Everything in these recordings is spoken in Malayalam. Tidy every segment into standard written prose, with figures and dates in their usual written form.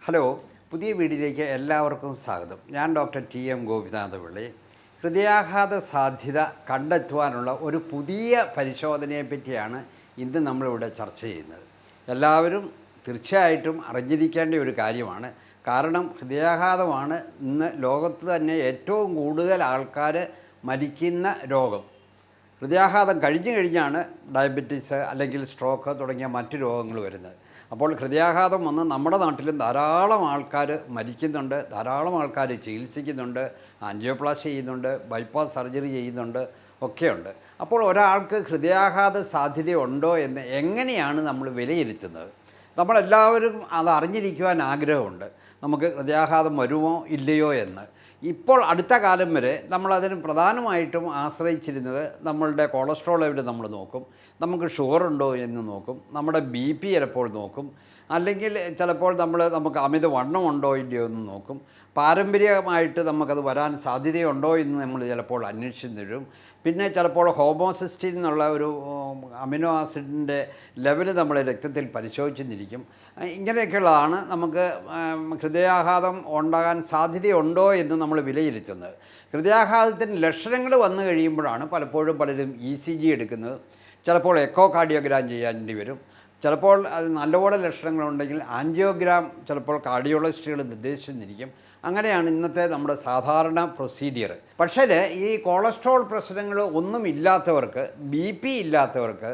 ഹലോ, പുതിയ വീഡിയോയിലേക്ക് എല്ലാവർക്കും സ്വാഗതം. ഞാൻ ഡോക്ടർ ടി.എം. ഗോപിനാഥപിള്ളി. ഹൃദയാഘാത സാധ്യത കണ്ടെത്തുവാനുള്ള ഒരു പുതിയ പരിശോധനയെ പറ്റിയാണ് ഇന്ന് നമ്മളിവിടെ ചർച്ച ചെയ്യുന്നത്. എല്ലാവരും തീർച്ചയായിട്ടും അറിഞ്ഞിരിക്കേണ്ട ഒരു കാര്യമാണ്. കാരണം ഹൃദയാഘാതമാണ് ഇന്ന് ലോകത്ത് തന്നെ ഏറ്റവും കൂടുതൽ ആൾക്കാർ മരിക്കുന്ന രോഗം. ഹൃദയാഘാതം കഴിഞ്ഞാണ് ഡയബറ്റീസ് അല്ലെങ്കിൽ സ്ട്രോക്ക് തുടങ്ങിയ മറ്റു രോഗങ്ങൾ വരുന്നത്. അപ്പോൾ ഹൃദയാഘാതം വന്ന് നമ്മുടെ നാട്ടിലും ധാരാളം ആൾക്കാർ മരിക്കുന്നുണ്ട്, ധാരാളം ആൾക്കാർ ചികിത്സിക്കുന്നുണ്ട്, ആൻജിയോപ്ലാസ്റ്റി ചെയ്യുന്നുണ്ട്, ബൈപ്പാസ് സർജറി ചെയ്യുന്നുണ്ട്, ഒക്കെയുണ്ട്. അപ്പോൾ ഒരാൾക്ക് ഹൃദയാഘാത സാധ്യതയുണ്ടോ എന്ന് എങ്ങനെയാണ് നമ്മൾ വിലയിരുത്തുന്നത്? നമ്മളെല്ലാവരും അത് അറിഞ്ഞിരിക്കുവാൻ ആഗ്രഹമുണ്ട്. നമുക്ക് ഹൃദയാഘാതം വരുമോ ഇല്ലയോ എന്ന്. ഇപ്പോൾ അടുത്ത കാലം വരെ നമ്മളതിന് പ്രധാനമായിട്ടും ആശ്രയിച്ചിരുന്നത് നമ്മളുടെ കൊളസ്ട്രോൾ ലെവൽ നമ്മൾ നോക്കും, നമുക്ക് ഷുഗർ ഉണ്ടോ എന്ന് നോക്കും, നമ്മുടെ BP ചിലപ്പോൾ നോക്കും, അല്ലെങ്കിൽ ചിലപ്പോൾ നമുക്ക് അമിതവണ്ണം ഉണ്ടോ ഇല്ലയോ എന്ന് നോക്കും. പാരമ്പര്യമായിട്ട് നമുക്കത് വരാൻ സാധ്യതയുണ്ടോ എന്ന് നമ്മൾ ചിലപ്പോൾ അന്വേഷിച്ച് തരും. പിന്നെ ചിലപ്പോൾ ഹോമോസിസ്റ്റിൻ എന്നുള്ള ഒരു അമിനോ ആസിഡിൻ്റെ ലെവൽ നമ്മൾ രക്തത്തിൽ പരിശോധിച്ചിരിക്കും. ഇങ്ങനെയൊക്കെയുള്ളതാണ് നമുക്ക് ഹൃദയാഘാതം ഉണ്ടാകാൻ സാധ്യതയുണ്ടോ എന്ന് നമ്മൾ വിലയിരുത്തുന്നത്. ഹൃദയാഘാതത്തിന് ലക്ഷണങ്ങൾ വന്നു കഴിയുമ്പോഴാണ് പലപ്പോഴും പലരും ECG എടുക്കുന്നത്. ചിലപ്പോൾ എക്കോ കാർഡിയോഗ്രാം ചെയ്യേണ്ടി വരും. ചിലപ്പോൾ അത് നല്ലപോലെ ലക്ഷണങ്ങളുണ്ടെങ്കിൽ ആൻജിയോഗ്രാം ചിലപ്പോൾ കാർഡിയോളജിസ്റ്റുകൾ നിർദ്ദേശിച്ചിരിക്കും. അങ്ങനെയാണ് ഇന്നത്തെ നമ്മുടെ സാധാരണ പ്രൊസീജിയർ. പക്ഷേ ഈ കൊളസ്ട്രോൾ പ്രശ്നങ്ങൾ ഒന്നും ഇല്ലാത്തവർക്ക്, BP ഇല്ലാത്തവർക്ക്,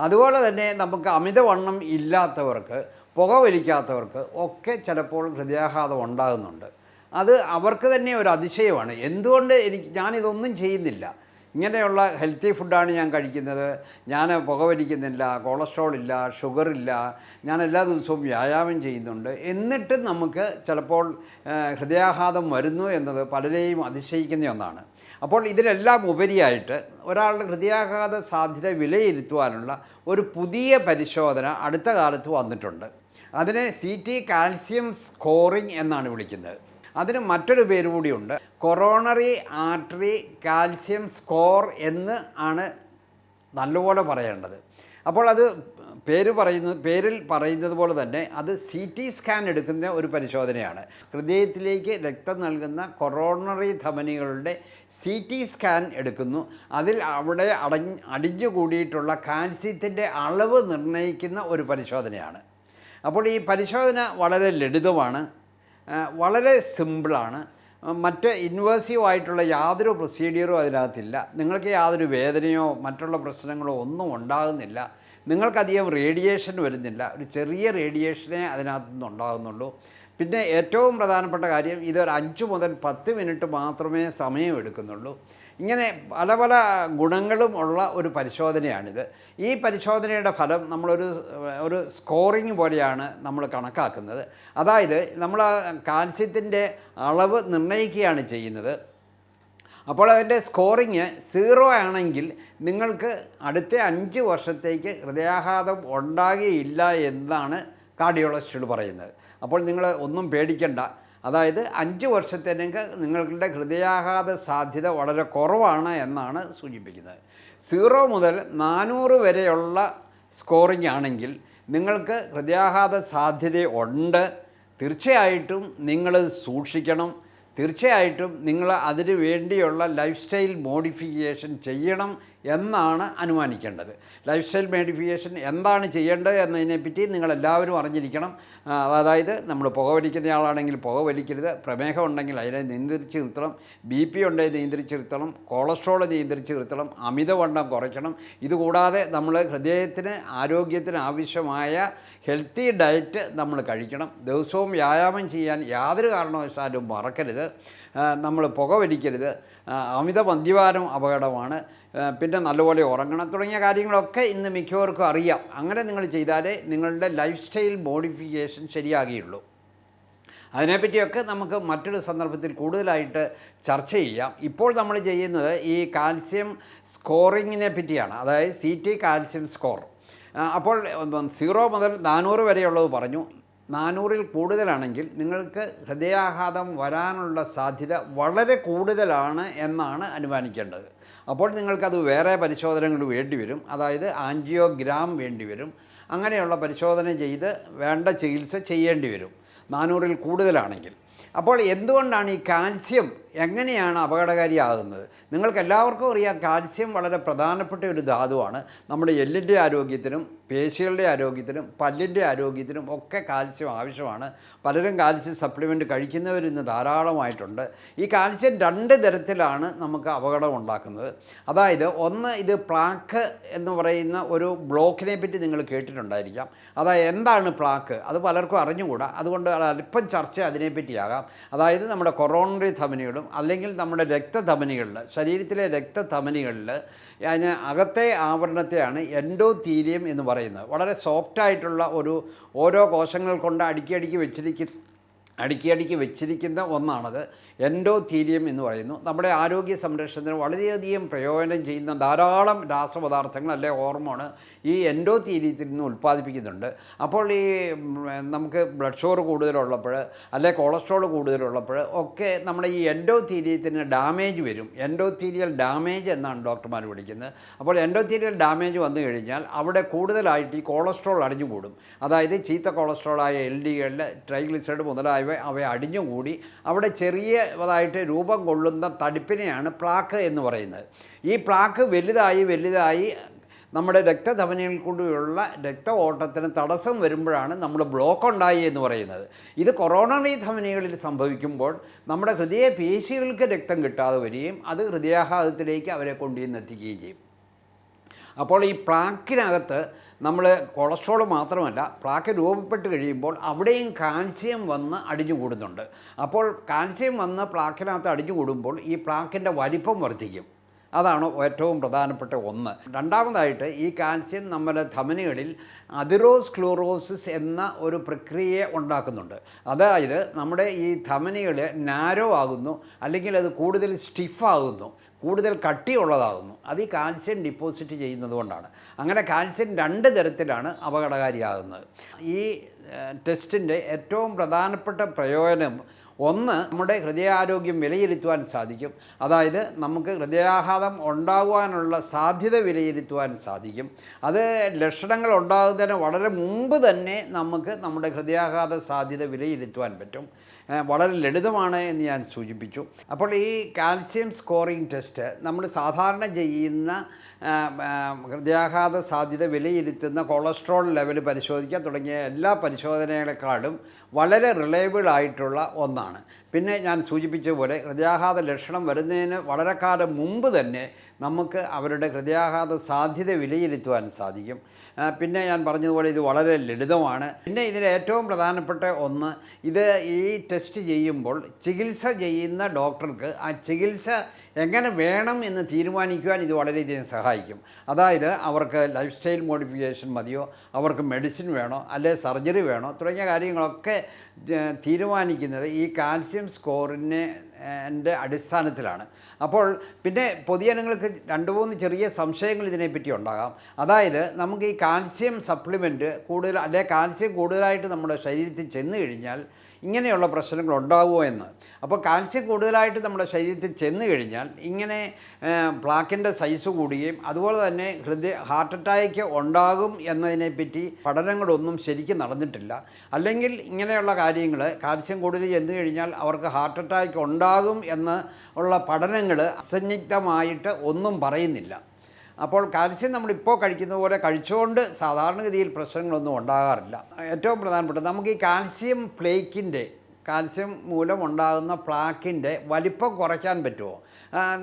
അതുപോലെ തന്നെ നമുക്ക് അമിതവണ്ണം ഇല്ലാത്തവർക്ക്, പുകവലിക്കാത്തവർക്ക് ഒക്കെ ചിലപ്പോൾ ഹൃദയാഘാതം ഉണ്ടാകുന്നുണ്ട്. അത് അവർക്ക് തന്നെ ഒരു അതിശയമാണ്. എന്തുകൊണ്ട് ഞാനിതൊന്നും ചെയ്യുന്നില്ല, ഇങ്ങനെയുള്ള ഹെൽത്തി ഫുഡാണ് ഞാൻ കഴിക്കുന്നത്, ഞാൻ പുകവലിക്കുന്നില്ല, കൊളസ്ട്രോൾ ഇല്ല, ഷുഗറില്ല, ഞാൻ എല്ലാ ദിവസവും വ്യായാമം ചെയ്യുന്നുണ്ട്, എന്നിട്ടും നമുക്ക് ചിലപ്പോൾ ഹൃദയാഘാതം വരുന്നു എന്നത് പലരെയും അതിശയിക്കുന്ന ഒന്നാണ്. അപ്പോൾ ഇതിനെല്ലാം ഉപരിയായിട്ട് ഒരാളുടെ ഹൃദയാഘാത സാധ്യത വിലയിരുത്തുവാനുള്ള ഒരു പുതിയ പരിശോധന അടുത്ത കാലത്ത് വന്നിട്ടുണ്ട്. അതിനെ CT കാൽസ്യം സ്കോറിംഗ് എന്നാണ് വിളിക്കുന്നത്. അതിന് മറ്റൊരു പേര് കൂടിയുണ്ട്, കൊറോണറി ആർട്ടറി കാൽസ്യം സ്കോർ എന്ന് ആണ് നല്ലപോലെ പറയേണ്ടത്. അപ്പോൾ അത് പേരിൽ പറയുന്നത് പോലെ തന്നെ അത് CT സ്കാൻ എടുക്കുന്ന ഒരു പരിശോധനയാണ്. ഹൃദയത്തിലേക്ക് രക്തം നൽകുന്ന കൊറോണറി ധമനികളുടെ CT സ്കാൻ എടുക്കുന്നു. അതിൽ അവിടെ അടിഞ്ഞുകൂടിയിട്ടുള്ള കാൽസ്യത്തിൻ്റെ അളവ് നിർണ്ണയിക്കുന്ന ഒരു പരിശോധനയാണ്. അപ്പോൾ ഈ പരിശോധന വളരെ ലളിതമാണ്, വളരെ സിമ്പിളാണ്. മറ്റ് ഇൻവേസീവായിട്ടുള്ള യാതൊരു പ്രൊസീഡിയറും അതിനകത്തില്ല. നിങ്ങൾക്ക് യാതൊരു വേദനയോ മറ്റുള്ള പ്രശ്നങ്ങളോ ഒന്നും ഉണ്ടാകുന്നില്ല. നിങ്ങൾക്കധികം റേഡിയേഷൻ വരുന്നില്ല. ഒരു ചെറിയ റേഡിയേഷനേ അതിനകത്തുനിന്ന് ഉണ്ടാകുന്നുള്ളൂ. പിന്നെ ഏറ്റവും പ്രധാനപ്പെട്ട കാര്യം, ഇതൊരു 5 മുതൽ 10 മിനിറ്റ് മാത്രമേ സമയം എടുക്കുന്നുള്ളൂ. ഇങ്ങനെ പല പല ഗുണങ്ങളും ഉള്ള ഒരു പരിശോധനയാണിത്. ഈ പരിശോധനയുടെ ഫലം ഒരു സ്കോറിങ് പോലെയാണ് നമ്മൾ കണക്കാക്കുന്നത്. അതായത് നമ്മൾ കാൽസ്യത്തിൻ്റെ അളവ് നിർണ്ണയിക്കുകയാണ് ചെയ്യുന്നത്. അപ്പോൾ അതിൻ്റെ സ്കോറിങ് 0 ആണെങ്കിൽ നിങ്ങൾക്ക് അടുത്ത 5 വർഷത്തേക്ക് ഹൃദയാഘാതം ഉണ്ടാകുകയില്ല എന്നാണ് കാർഡിയോളജിസ്റ്റുകൾ പറയുന്നത്. അപ്പോൾ നിങ്ങൾ ഒന്നും പേടിക്കണ്ട. അതായത് 5 വർഷത്തേക്ക് നിങ്ങളുടെ ഹൃദയാഘാത സാധ്യത വളരെ കുറവാണ് എന്നാണ് സൂചിപ്പിക്കുന്നത്. 0 മുതൽ 400 വരെയുള്ള സ്കോറിംഗ് ആണെങ്കിൽ നിങ്ങൾക്ക് ഹൃദയാഘാത സാധ്യതയുണ്ട്. തീർച്ചയായിട്ടും നിങ്ങൾ സൂക്ഷിക്കണം. തീർച്ചയായിട്ടും നിങ്ങൾ അതിനു വേണ്ടിയുള്ള ലൈഫ് സ്റ്റൈൽ മോഡിഫിക്കേഷൻ ചെയ്യണം എന്നാണ് അനുമാനിക്കേണ്ടത്. ലൈഫ് സ്റ്റൈൽ മോഡിഫിക്കേഷൻ എന്താണ് ചെയ്യേണ്ടത് എന്നതിനെപ്പറ്റി നിങ്ങളെല്ലാവരും അറിഞ്ഞിരിക്കണം. അതായത് നമ്മൾ പുകവലിക്കുന്നയാളാണെങ്കിൽ പുകവലിക്കരുത്, പ്രമേഹം ഉണ്ടെങ്കിൽ അതിനെ നിയന്ത്രിച്ച് നിർത്തണം, BP ഉണ്ടെങ്കിൽ നിയന്ത്രിച്ച് നിർത്തണം, കൊളസ്ട്രോൾ നിയന്ത്രിച്ച് നിർത്തണം, അമിതവണ്ണം കുറയ്ക്കണം. ഇതുകൂടാതെ നമ്മൾ ഹൃദയത്തിന് ആരോഗ്യത്തിന് ആവശ്യമായ ഹെൽത്തി ഡയറ്റ് നമ്മൾ കഴിക്കണം. ദിവസവും വ്യായാമം ചെയ്യാൻ യാതൊരു കാരണവശാലും മറക്കരുത്. നമ്മൾ പുകവലിക്കരുത്, അമിത മദ്യപാനം അപകടമാണ്, പിന്നെ നല്ലപോലെ ഉറങ്ങണം തുടങ്ങിയ കാര്യങ്ങളൊക്കെ ഇന്ന് മിക്കവർക്കും അറിയാം. അങ്ങനെ നിങ്ങൾ ചെയ്താലേ നിങ്ങളുടെ ലൈഫ് സ്റ്റൈൽ മോഡിഫിക്കേഷൻ ശരിയാകുകയുള്ളൂ. അതിനെപ്പറ്റിയൊക്കെ നമുക്ക് മറ്റൊരു സന്ദർഭത്തിൽ കൂടുതലായിട്ട് ചർച്ച ചെയ്യാം. ഇപ്പോൾ നമ്മൾ ചെയ്യുന്നത് ഈ കാൽസ്യം സ്കോറിങ്ങിനെ പറ്റിയാണ്, അതായത് CT കാൽസ്യം സ്കോർ. അപ്പോൾ 0 മുതൽ 400 വരെയുള്ളത് പറഞ്ഞു. 400-ൽ കൂടുതലാണെങ്കിൽ നിങ്ങൾക്ക് ഹൃദയാഘാതം വരാനുള്ള സാധ്യത വളരെ കൂടുതലാണ് എന്നാണ് അനുമാനിക്കേണ്ടത്. അപ്പോൾ നിങ്ങൾക്കത് വേറെ പരിശോധനകൾ വേണ്ടിവരും. അതായത് ആൻജിയോഗ്രാം വേണ്ടിവരും. അങ്ങനെയുള്ള പരിശോധന ചെയ്ത് വേണ്ട ചികിത്സ ചെയ്യേണ്ടി വരും. 400-ൽ കൂടുതലാണെങ്കിൽ. അപ്പോൾ എന്തുകൊണ്ടാണ് ഈ കാൽസ്യം എങ്ങനെയാണ് അപകടകാരിയാകുന്നത്? നിങ്ങൾക്കെല്ലാവർക്കും അറിയാം, കാൽസ്യം വളരെ പ്രധാനപ്പെട്ട ഒരു ധാതുവാണ്. നമ്മുടെ എല്ലിൻ്റെ ആരോഗ്യത്തിനും പേശികളുടെ ആരോഗ്യത്തിനും പല്ലിൻ്റെ ആരോഗ്യത്തിനും ഒക്കെ കാൽസ്യം ആവശ്യമാണ്. പലരും കാൽസ്യം സപ്ലിമെൻറ്റ് കഴിക്കുന്നവർ ഇന്ന് ധാരാളമായിട്ടുണ്ട്. ഈ കാൽസ്യം 2 തരത്തിലാണ് നമുക്ക് അപകടം ഉണ്ടാക്കുന്നത്. അതായത് ഒന്ന്, ഇത് പ്ലാക്ക് എന്ന് പറയുന്ന ഒരു ബ്ലോക്കിനെ പറ്റി നിങ്ങൾ കേട്ടിട്ടുണ്ടായിരിക്കാം. അതായത് എന്താണ് പ്ലാക്ക്? അത് പലർക്കും അറിഞ്ഞുകൂടാ. അതുകൊണ്ട് അല്പം ചർച്ച അതിനെപ്പറ്റിയാകാം. അതായത് നമ്മുടെ കൊറോണറി ധമനികളും അല്ലെങ്കിൽ നമ്മുടെ രക്തധമനികളിൽ, ശരീരത്തിലെ രക്തധമനികളിൽ അതിന് അകത്തെ ആവരണത്തെയാണ് എൻഡോത്തീലിയം എന്ന് പറയുന്നത്. വളരെ സോഫ്റ്റായിട്ടുള്ള ഓരോ കോശങ്ങൾ കൊണ്ട് അടുക്കി വെച്ചിരിക്കുന്ന ഒന്നാണത്. എൻഡോത്തീലിയം എന്ന് പറയുന്നു. നമ്മുടെ ആരോഗ്യ സംരക്ഷണത്തിന് വളരെയധികം പ്രയോജനം ചെയ്യുന്ന ധാരാളം രാസപദാർത്ഥങ്ങൾ അല്ലെ ഹോർമോൺ ഈ എൻഡോത്തീലിയത്തിൽ നിന്ന് ഉൽപ്പാദിപ്പിക്കുന്നുണ്ട്. അപ്പോൾ ഈ നമുക്ക് ബ്ലഡ് ഷുഗർ കൂടുതലുള്ളപ്പോൾ അല്ലെ കൊളസ്ട്രോൾ കൂടുതലുള്ളപ്പോൾ ഒക്കെ നമ്മുടെ ഈ എൻഡോത്തീലിയത്തിന് ഡാമേജ് വരും. എൻഡോത്തീലിയൽ ഡാമേജ് എന്നാണ് ഡോക്ടർമാർ വിളിക്കുന്നത്. അപ്പോൾ എൻഡോത്തീലിയൽ ഡാമേജ് വന്നു കഴിഞ്ഞാൽ അവിടെ കൂടുതലായിട്ട് ഈ കൊളസ്ട്രോൾ അടിഞ്ഞുകൂടും. അതായത് ചീത്ത കൊളസ്ട്രോളായ LDL, ട്രൈഗ്ലിസറൈഡ് മുതലായവ അടിഞ്ഞുകൂടി അവിടെ ചെറിയതായിട്ട് രൂപം കൊള്ളുന്ന തടിപ്പിനെയാണ് പ്ലാക്ക് എന്ന് പറയുന്നത്. ഈ പ്ലാക്ക് വലുതായി നമ്മുടെ രക്തധമനികളിൽ കൂടിയുള്ള രക്ത ഓട്ടത്തിന് തടസ്സം വരുമ്പോഴാണ് നമ്മൾ ബ്ലോക്ക് ഉണ്ടായി എന്ന് പറയുന്നത്. ഇത് കൊറോണറി ധമനികളിൽ സംഭവിക്കുമ്പോൾ നമ്മുടെ ഹൃദയപേശികൾക്ക് രക്തം കിട്ടാതെ വരികയും അത് ഹൃദയാഘാതത്തിലേക്ക് അവരെ കൊണ്ടുവന്നെത്തിക്കുകയും ചെയ്യും. അപ്പോൾ ഈ പ്ലാക്കിനകത്ത് നമ്മൾ കൊളസ്ട്രോൾ മാത്രമല്ല, പ്ലാക്ക് രൂപപ്പെട്ട് കഴിയുമ്പോൾ അവിടെയും കാൽസ്യം വന്ന് അടിഞ്ഞുകൂടുന്നുണ്ട്. അപ്പോൾ കാൽസ്യം വന്ന് പ്ലാക്കിനകത്ത് അടിഞ്ഞുകൂടുമ്പോൾ ഈ പ്ലാക്കിൻ്റെ വലിപ്പം വർദ്ധിക്കും. അതാണ് ഏറ്റവും പ്രധാനപ്പെട്ട ഒന്ന്. രണ്ടാമതായിട്ട് ഈ കാൽസ്യം നമ്മുടെ ധമനികളിൽ അതിറോസ്ക്ലീറോസിസ് എന്ന ഒരു പ്രക്രിയയെ ഉണ്ടാക്കുന്നുണ്ട്. അതായത് നമ്മുടെ ഈ ധമനികൾ നാരോ ആകുന്നു, അല്ലെങ്കിൽ അത് കൂടുതൽ സ്റ്റിഫാകുന്നു, കൂടുതൽ കട്ടിയുള്ളതാകുന്നു. അത് ഈ കാൽസ്യം ഡിപ്പോസിറ്റ് ചെയ്യുന്നത് കൊണ്ടാണ്. അങ്ങനെ കാൽസ്യം 2 തരത്തിലാണ് അപകടകാരിയാകുന്നത്. ഈ ടെസ്റ്റിൻ്റെ ഏറ്റവും പ്രധാനപ്പെട്ട പ്രയോജനം ഒന്ന്, നമ്മുടെ ഹൃദയാരോഗ്യം വിലയിരുത്തുവാൻ സാധിക്കും. അതായത് നമുക്ക് ഹൃദയാഘാതം ഉണ്ടാകുവാനുള്ള സാധ്യത വിലയിരുത്തുവാൻ സാധിക്കും. അത് ലക്ഷണങ്ങൾ ഉണ്ടാകുന്നതിന് വളരെ മുമ്പ് തന്നെ നമുക്ക് നമ്മുടെ ഹൃദയാഘാത സാധ്യത വിലയിരുത്തുവാൻ പറ്റും. വളരെ ലളിതമാണ് എന്ന് ഞാൻ സൂചിപ്പിച്ചു. അപ്പോൾ ഈ കാൽസ്യം സ്കോറിംഗ് ടെസ്റ്റ് നമ്മൾ സാധാരണ ചെയ്യുന്ന ഹൃദയാഘാത സാധ്യത വിലയിരുത്തുന്ന കൊളസ്ട്രോൾ ലെവൽ പരിശോധിക്കുക തുടങ്ങിയ എല്ലാ പരിശോധനകളെക്കാളും വളരെ റിലയബിൾ ആയിട്ടുള്ള ഒന്നാണ്. പിന്നെ ഞാൻ സൂചിപ്പിച്ച പോലെ ഹൃദയാഘാത ലക്ഷണം വരുന്നതിന് വളരെ കാലം മുമ്പ് തന്നെ നമുക്ക് അവരുടെ ഹൃദയാഘാത സാധ്യത വിലയിരുത്തുവാൻ സാധിക്കും. പിന്നെ ഞാൻ പറഞ്ഞതുപോലെ ഇത് വളരെ ലളിതമാണ്. പിന്നെ ഇതിൽ ഏറ്റവും പ്രധാനപ്പെട്ട ഒന്ന്, ഇത് ഈ ടെസ്റ്റ് ചെയ്യുമ്പോൾ ചികിത്സ ചെയ്യുന്ന ഡോക്ടർക്ക് ആ ചികിത്സ എങ്ങനെ വേണം എന്ന് തീരുമാനിക്കുവാൻ ഇത് വളരെയധികം സഹായിക്കും. അതായത് അവർക്ക് ലൈഫ് സ്റ്റൈൽ മോഡിഫിക്കേഷൻ മതിയോ, അവർക്ക് മെഡിസിൻ വേണോ, അല്ലെ സർജറി വേണോ തുടങ്ങിയ കാര്യങ്ങളൊക്കെ തീരുമാനിക്കുന്നത് ഈ കാൽസ്യം സ്കോറിനെ അടിസ്ഥാനത്തിലാണ്. അപ്പോൾ പിന്നെ പൊതുജനങ്ങൾക്ക് 2-3 ചെറിയ സംശയങ്ങൾ ഇതിനെപ്പറ്റി ഉണ്ടാകാം. അതായത് നമുക്ക് ഈ കാൽസ്യം സപ്ലിമെൻറ്റ് കൂടുതൽ അല്ലെ കാൽസ്യം കൂടുതലായിട്ട് നമ്മുടെ ശരീരത്തിൽ ചെന്ന് കഴിഞ്ഞാൽ ഇങ്ങനെയുള്ള പ്രശ്നങ്ങൾ ഉണ്ടാകുമോ എന്ന്. അപ്പോൾ കാൽസ്യം കൂടുതലായിട്ട് നമ്മുടെ ശരീരത്തിൽ ചെന്ന് കഴിഞ്ഞാൽ ഇങ്ങനെ പ്ലാക്കിൻ്റെ സൈസ് കൂടുകയും അതുപോലെ തന്നെ ഹാർട്ട് അറ്റാക്ക് ഉണ്ടാകും എന്നതിനെപ്പറ്റി പഠനങ്ങളൊന്നും ശരിക്കും നടന്നിട്ടില്ല. അല്ലെങ്കിൽ ഇങ്ങനെയുള്ള കാര്യങ്ങൾ കാൽസ്യം കൂടുതൽ ചെന്ന് കഴിഞ്ഞാൽ അവർക്ക് ഹാർട്ട് അറ്റാക്ക് ഉണ്ടാകും എന്ന് ഉള്ള പഠനങ്ങൾ അസന്നിഗ്ധമായിട്ട് ഒന്നും പറയുന്നില്ല. അപ്പോൾ കാൽസ്യം നമ്മളിപ്പോൾ കഴിക്കുന്ന പോലെ കഴിച്ചുകൊണ്ട് സാധാരണഗതിയിൽ പ്രശ്നങ്ങളൊന്നും ഉണ്ടാകാറില്ല. ഏറ്റവും പ്രധാനപ്പെട്ട നമുക്ക് ഈ കാൽസ്യം മൂലം ഉണ്ടാകുന്ന പ്ലാക്കിൻ്റെ വലിപ്പം കുറയ്ക്കാൻ പറ്റുമോ?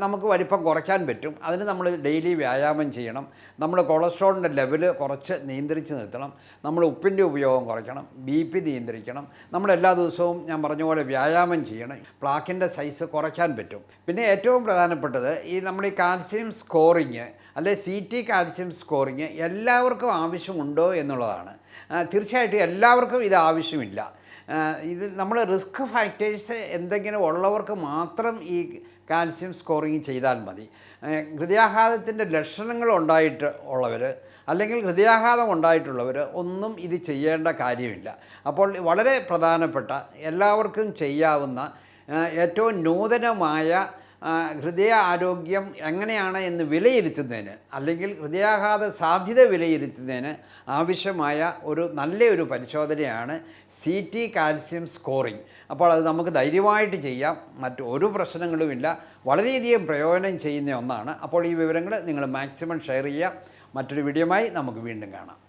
നമുക്ക് വലിപ്പം കുറയ്ക്കാൻ പറ്റും. അതിന് നമ്മൾ ഡെയിലി വ്യായാമം ചെയ്യണം. നമ്മൾ കൊളസ്ട്രോളിൻ്റെ ലെവല് കുറച്ച് നിയന്ത്രിച്ച് നിർത്തണം. നമ്മൾ ഉപ്പിൻ്റെ ഉപയോഗം കുറയ്ക്കണം. BP നിയന്ത്രിക്കണം. നമ്മൾ എല്ലാ ദിവസവും ഞാൻ പറഞ്ഞ പോലെ വ്യായാമം ചെയ്യണം. പ്ലാക്കിൻ്റെ സൈസ് കുറയ്ക്കാൻ പറ്റും. പിന്നെ ഏറ്റവും പ്രധാനപ്പെട്ടത് ഈ നമ്മുടെ ഈ കാൽസ്യം സ്കോറിങ് അല്ലെ CT കാൽസ്യം സ്കോറിങ് എല്ലാവർക്കും ആവശ്യമുണ്ടോ എന്നുള്ളതാണ്. തീർച്ചയായിട്ടും എല്ലാവർക്കും ഇത് ആവശ്യമില്ല. ഇത് നമ്മൾ റിസ്ക് ഫാക്ടേഴ്സ് എന്തെങ്കിലും ഉള്ളവർക്ക് മാത്രം ഈ കാൽസ്യം സ്കോറിങ് ചെയ്താൽ മതി. ഹൃദയാഘാതത്തിൻ്റെ ലക്ഷണങ്ങൾ ഉള്ളവർ അല്ലെങ്കിൽ ഹൃദയാഘാതം ഉണ്ടായിട്ടുള്ളവർ ഒന്നും ഇത് ചെയ്യേണ്ട കാര്യമില്ല. അപ്പോൾ വളരെ പ്രധാനപ്പെട്ട എല്ലാവർക്കും ചെയ്യാവുന്ന ഏറ്റവും നൂതനമായ ഹൃദയ ആരോഗ്യം എങ്ങനെയാണ് എന്ന് വിലയിരുത്തുന്നതിന്, അല്ലെങ്കിൽ ഹൃദയാഘാത സാധ്യത വിലയിരുത്തുന്നതിന് ആവശ്യമായ നല്ലൊരു പരിശോധനയാണ് CT കാൽസ്യം സ്കോറിംഗ്. അപ്പോൾ അത് നമുക്ക് ധൈര്യമായിട്ട് ചെയ്യാം, ഒരു പ്രശ്നങ്ങളുമില്ല, വളരെയധികം പ്രയോജനം ചെയ്യുന്ന ഒന്നാണ്. അപ്പോൾ ഈ വിവരങ്ങൾ നിങ്ങൾ മാക്സിമം ഷെയർ ചെയ്യുക. മറ്റൊരു വീഡിയോയുമായി നമുക്ക് വീണ്ടും കാണാം.